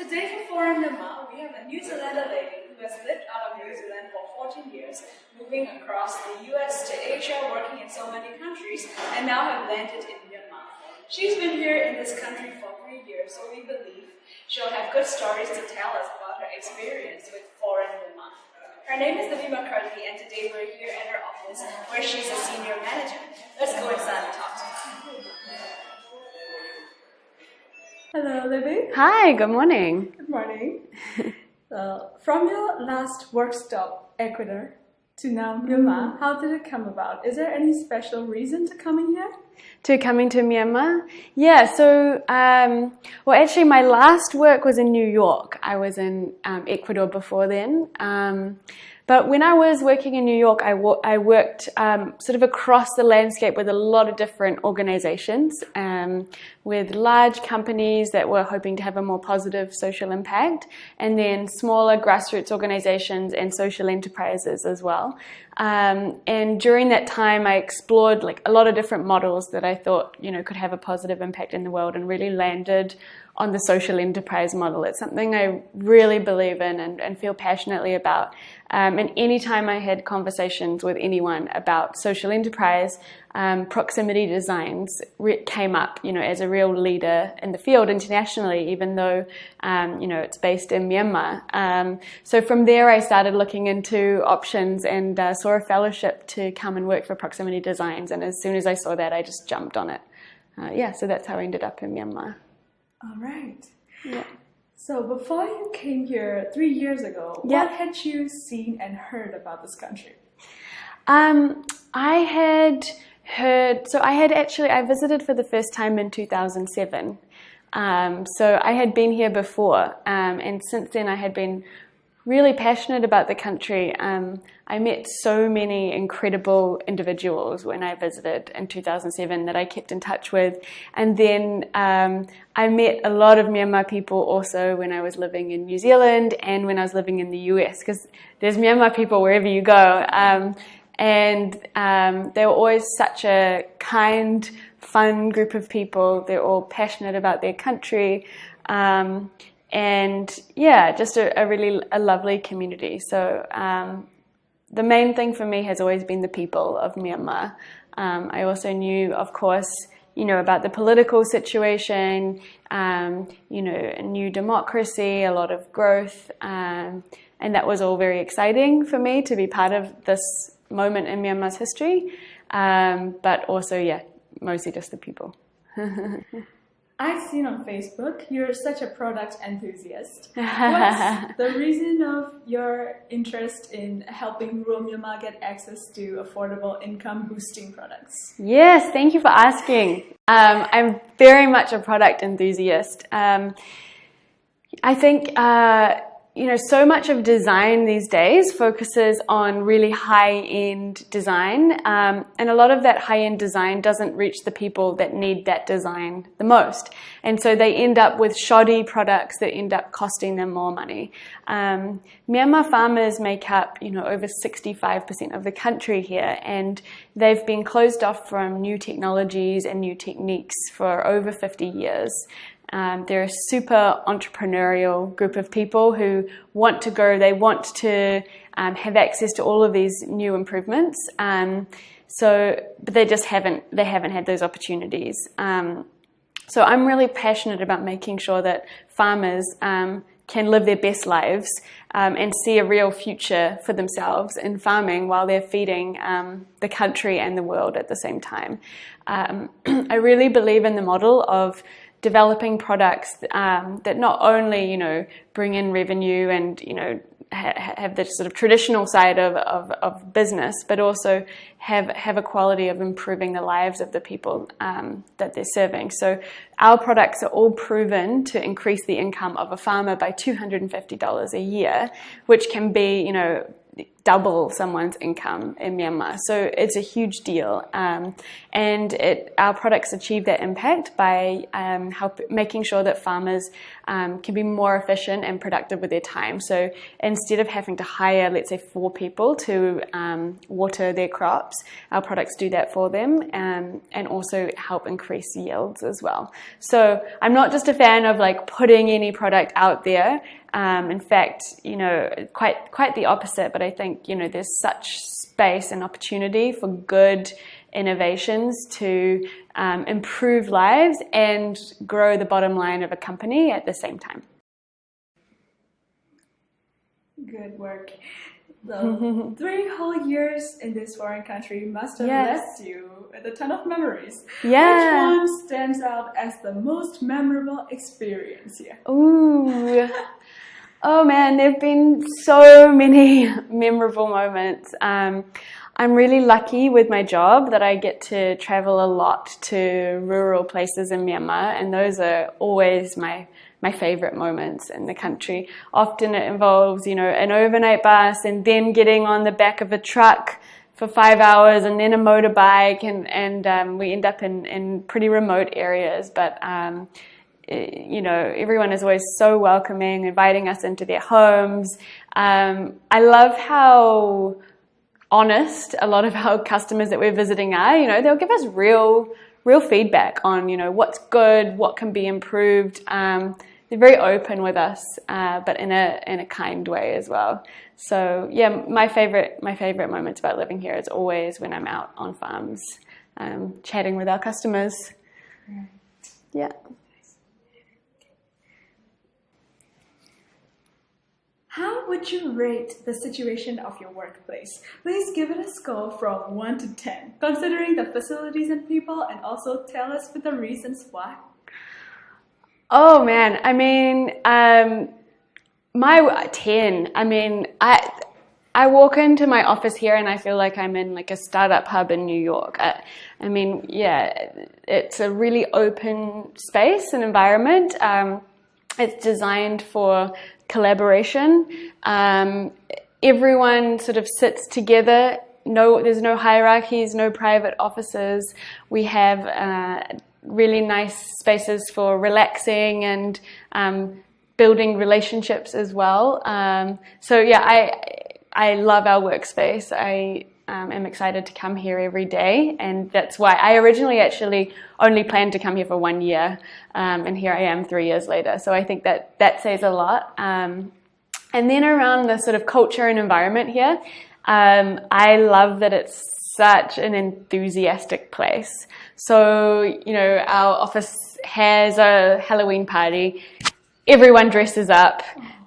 Today for Foreign Myanmar, we have a New Zealander lady who has lived out of New Zealand for 14 years, moving across the US to Asia, working in so many countries, and now have landed in Myanmar. She's been here in this country for 3 years, so we believe she'll have good stories to tell us about her experience with Foreign Myanmar. Her name is Libby McCarthy, and today we're here at her office where she's a senior manager. Let's go inside and talk to her. Hello, Libby. Hi, good morning. Good morning. From your last work stop, Ecuador, to now Myanmar, how did it come about? Is there any special reason to coming here? To coming to Myanmar? Yeah, so, well, actually my last work was in New York. I was in Ecuador before then. But when I was working in New York, I worked sort of across the landscape with a lot of different organizations, with large companies that were hoping to have a more positive social impact, and then smaller grassroots organizations and social enterprises as well. And during that time, I explored like a lot of different models that I thought, could have a positive impact in the world, and really landed on the social enterprise model. It's something I really believe in and feel passionately about. And anytime I had conversations with anyone about social enterprise, proximity designs came up, as a real leader in the field internationally, even though, it's based in Myanmar. So from there, I started looking into options and saw a fellowship to come and work for proximity designs. And as soon as I saw that, I just jumped on it. So that's how I ended up in Myanmar. All right. Yeah. So before you came here 3 years ago, what had you seen and heard about this country? I had heard, I visited for the first time in 2007. So I had been here before, and since then I had been really passionate about the country. I met so many incredible individuals when I visited in 2007 that I kept in touch with. And then I met a lot of Myanmar people also when I was living in New Zealand and when I was living in the US, because there's Myanmar people wherever you go. And they were always such a kind, fun group of people. They're all passionate about their country. And yeah, just a really lovely community. So the main thing for me has always been the people of Myanmar. I also knew, of course, about the political situation, a new democracy, a lot of growth, and that was all very exciting for me to be part of this moment in Myanmar's history. But also, mostly just the people. I've seen on Facebook you're such a product enthusiast. What's the reason of your interest in helping rural Myanmar get access to affordable income boosting products? Yes, thank you for asking. I'm very much a product enthusiast. I think so much of design these days focuses on really high-end design, and a lot of that high-end design doesn't reach the people that need that design the most. And so they end up with shoddy products that end up costing them more money. Myanmar farmers make up, over 65% of the country here, and they've been closed off from new technologies and new techniques for over 50 years. They're a super entrepreneurial group of people who want to go, they want to have access to all of these new improvements. But they just haven't had those opportunities. So I'm really passionate about making sure that farmers can live their best lives and see a real future for themselves in farming while they're feeding the country and the world at the same time. I really believe in the model of developing products that not only, bring in revenue and, have the sort of traditional side of business, but also have a quality of improving the lives of the people that they're serving. So our products are all proven to increase the income of a farmer by $250 a year, which can be, double someone's income in Myanmar. So it's a huge deal. And our products achieve that impact by making sure that farmers can be more efficient and productive with their time. So instead of having to hire, let's say, 4 people to water their crops, our products do that for them, and also help increase yields as well. So I'm not just a fan of like putting any product out there. In fact, quite the opposite, but I think, there's such space and opportunity for good innovations to improve lives and grow the bottom line of a company at the same time. Good work. The 3 whole years in this foreign country must have left you with a ton of memories. Yeah. Which one stands out as the most memorable experience here? Ooh. Oh man, there have been so many memorable moments. I'm really lucky with my job that I get to travel a lot to rural places in Myanmar, and those are always my favorite moments in the country. Often it involves, an overnight bus and then getting on the back of a truck for 5 hours and then a motorbike, and we end up in pretty remote areas, but everyone is always so welcoming, inviting us into their homes. I love how honest a lot of our customers that we're visiting are. They'll give us real feedback on, what's good, what can be improved. They're very open with us, but in a kind way as well. So yeah, my favorite moments about living here is always when I'm out on farms, chatting with our customers. Yeah. How would you rate the situation of your workplace? Please give it a score from 1 to 10, considering the facilities and people, and also tell us with the reasons why. Oh man, my 10. I walk into my office here and I feel like I'm in like a startup hub in New York. It's a really open space and environment. It's designed for collaboration. Everyone sort of sits together. There's no hierarchies, no private offices. We have really nice spaces for relaxing and building relationships as well. I love our workspace. I am excited to come here every day, and that's why I originally actually only planned to come here for 1 year, and here I am 3 years later. So I think that says a lot. And then around the sort of culture and environment here, I love that it's such an enthusiastic place. So, our office has a Halloween party. Everyone dresses up.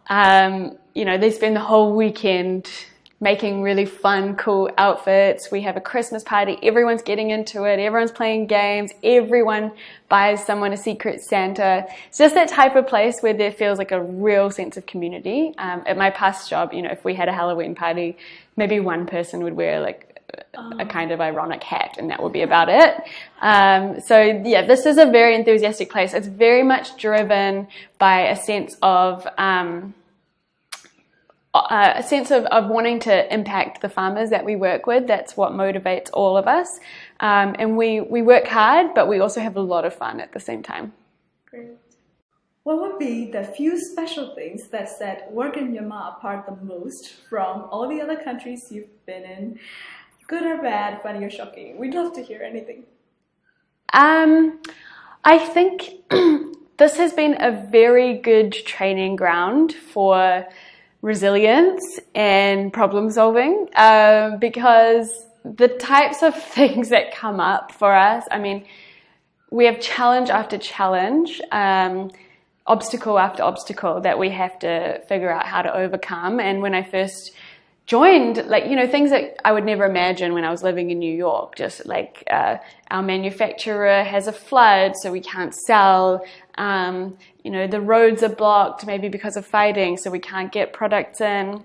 They spend the whole weekend making really fun, cool outfits. We have a Christmas party. Everyone's getting into it. Everyone's playing games. Everyone buys someone a Secret Santa. It's just that type of place where there feels like a real sense of community. At my past job, if we had a Halloween party, maybe one person would wear like a kind of ironic hat, and that would be about it. This is a very enthusiastic place. It's very much driven by a sense of wanting to impact the farmers that we work with. That's what motivates all of us. And we work hard, but we also have a lot of fun at the same time. Great. What would be the few special things that set work in Myanmar apart the most from all the other countries you've been in? Good or bad, funny or shocking? We'd love to hear anything. I think this has been a very good training ground for resilience and problem solving, because the types of things that come up for us, we have challenge after challenge, obstacle after obstacle that we have to figure out how to overcome. And when I first joined, things that I would never imagine when I was living in New York, just like our manufacturer has a flood, so we can't sell. The roads are blocked, maybe because of fighting, so we can't get products in.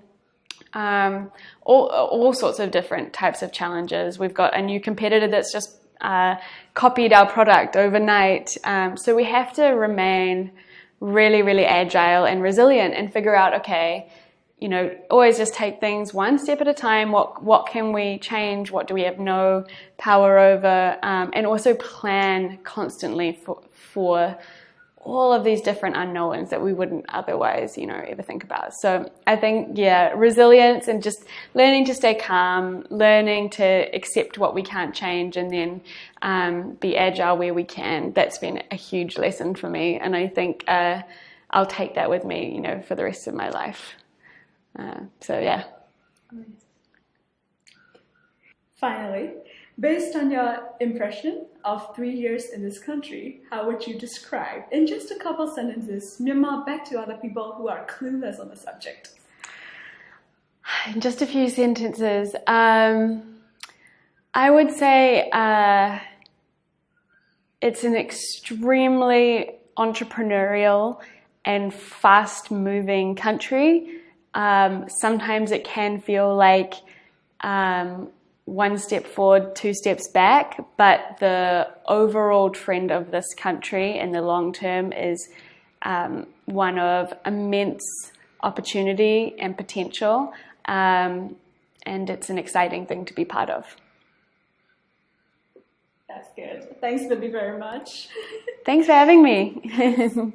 All sorts of different types of challenges. We've got a new competitor that's just copied our product overnight. So we have to remain really, really agile and resilient and figure out, okay, always just take things one step at a time. What can we change? What do we have no power over? And also plan constantly for all of these different unknowns that we wouldn't otherwise, ever think about. So I think, resilience and just learning to stay calm, learning to accept what we can't change, and then be agile where we can. That's been a huge lesson for me, and I think I'll take that with me, for the rest of my life. Finally, based on your impression of 3 years in this country, how would you describe, in just a couple sentences, Myanmar back to other people who are clueless on the subject? In just a few sentences, I would say it's an extremely entrepreneurial and fast-moving country. Sometimes it can feel like one step forward, two steps back, but the overall trend of this country in the long term is one of immense opportunity and potential, and it's an exciting thing to be part of. That's good. Thanks, Libby, very much. Thanks for having me.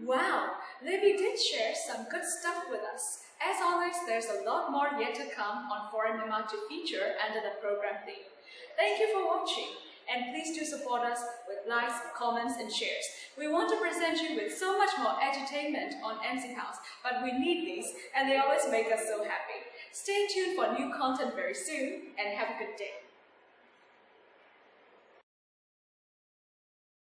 Wow, Libby did share some good stuff with us. As always, there's a lot more yet to come on Foreign Myanmar to feature under the program theme. Thank you for watching, and please do support us with likes, comments, and shares. We want to present you with so much more edutainment on MC House, but we need these, and they always make us so happy. Stay tuned for new content very soon, and have a good day.